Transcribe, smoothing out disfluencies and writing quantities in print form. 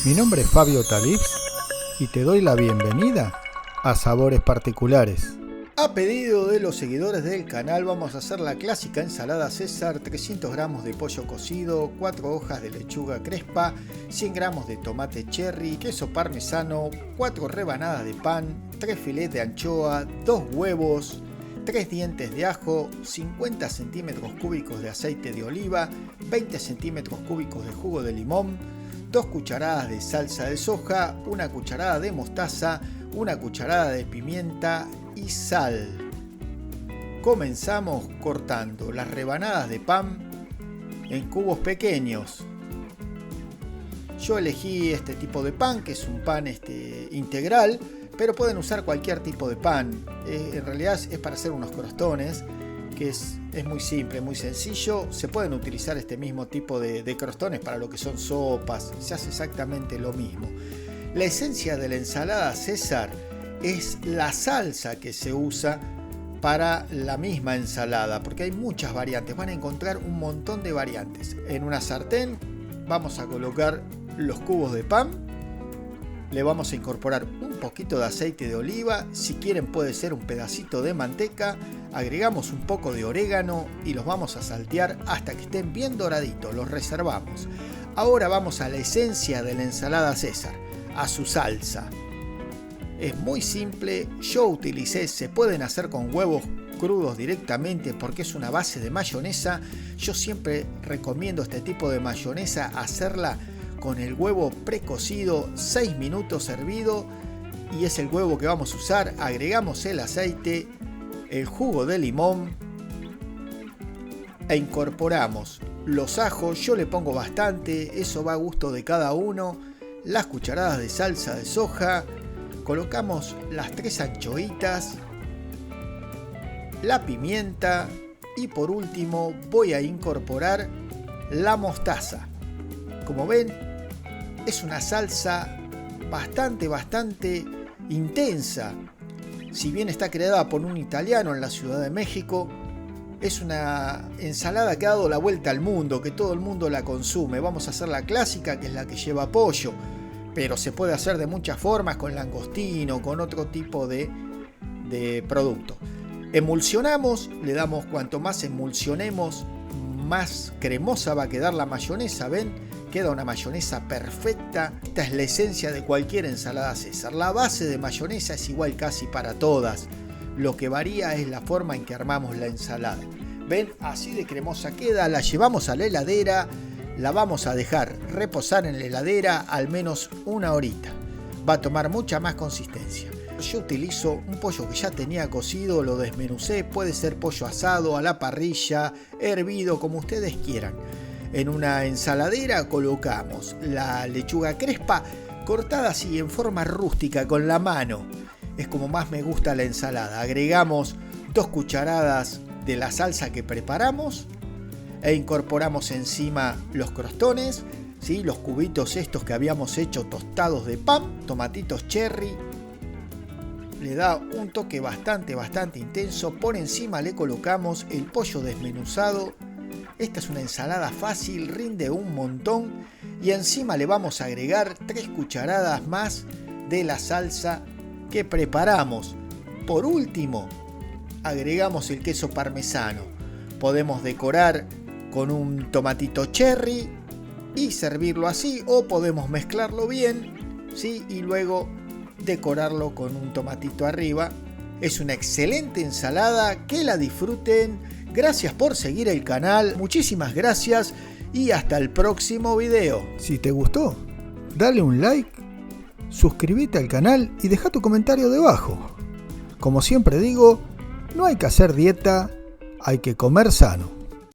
Mi nombre es Fabio Talibs y te doy la bienvenida a Sabores Particulares. A pedido de los seguidores del canal vamos a hacer la clásica ensalada César, 300 gramos de pollo cocido, 4 hojas de lechuga crespa, 100 gramos de tomate cherry, queso parmesano, 4 rebanadas de pan, 3 filetes de anchoa, 2 huevos, 3 dientes de ajo, 50 centímetros cúbicos de aceite de oliva, 20 centímetros cúbicos de jugo de limón, 2 cucharadas de salsa de soja, 1 cucharada de mostaza, 1 cucharada de pimienta y sal. Comenzamos cortando las rebanadas de pan en cubos pequeños. Yo elegí este tipo de pan, que es un pan integral, pero pueden usar cualquier tipo de pan. En realidad es para hacer unos crostones, que es muy simple, muy sencillo. Se pueden utilizar este mismo tipo de crostones para lo que son sopas, se hace exactamente lo mismo. La esencia de la ensalada César es la salsa que se usa para la misma ensalada, porque hay muchas variantes, van a encontrar un montón de variantes. En una sartén vamos a colocar los cubos de pan, le vamos a incorporar un poquito de aceite de oliva, si quieren puede ser un pedacito de manteca, agregamos un poco de orégano y los vamos a saltear hasta que estén bien doraditos, los reservamos. Ahora vamos a la esencia de la ensalada César, a su salsa. Es muy simple, yo utilicé, se pueden hacer con huevos crudos directamente porque es una base de mayonesa. Yo siempre recomiendo este tipo de mayonesa hacerla con el huevo precocido, 6 minutos hervido, y es el huevo que vamos a usar. Agregamos el aceite, el jugo de limón e incorporamos los ajos. Yo le pongo bastante, eso va a gusto de cada uno. Las cucharadas de salsa de soja, colocamos las 3 anchoitas, la pimienta y por último voy a incorporar la mostaza. Como ven, es una salsa bastante intensa. Si bien está creada por un italiano en la Ciudad de México, es una ensalada que ha dado la vuelta al mundo, que todo el mundo la consume. Vamos a hacer la clásica, que es la que lleva pollo, pero se puede hacer de muchas formas, con langostino, con otro tipo de producto. Emulsionamos, le damos, cuanto más emulsionemos, más cremosa va a quedar la mayonesa. ¿Ven? Queda una mayonesa perfecta. Esta es la esencia de cualquier ensalada César. La base de mayonesa es igual casi para todas. Lo que varía es la forma en que armamos la ensalada. ¿Ven? Así de cremosa queda. La llevamos a la heladera. La vamos a dejar reposar en la heladera al menos 1 horita. Va a tomar mucha más consistencia. Yo utilizo un pollo que ya tenía cocido, lo desmenucé. Puede ser pollo asado, a la parrilla, hervido, como ustedes quieran. En una ensaladera colocamos la lechuga crespa cortada así en forma rústica con la mano. Es como más me gusta la ensalada. Agregamos 2 cucharadas de la salsa que preparamos e incorporamos encima los crostones, ¿sí? Los cubitos estos que habíamos hecho tostados de pan, tomatitos cherry. Le da un toque bastante intenso. Por encima le colocamos el pollo desmenuzado. Esta es una ensalada fácil, rinde un montón. Y encima le vamos a agregar 3 cucharadas más de la salsa que preparamos. Por último, agregamos el queso parmesano. Podemos decorar con un tomatito cherry y servirlo así, o podemos mezclarlo bien, ¿sí? Y luego decorarlo con un tomatito arriba. Es una excelente ensalada, que la disfruten. Gracias por seguir el canal, muchísimas gracias y hasta el próximo video. Si te gustó, dale un like, suscríbete al canal y deja tu comentario debajo. Como siempre digo, no hay que hacer dieta, hay que comer sano.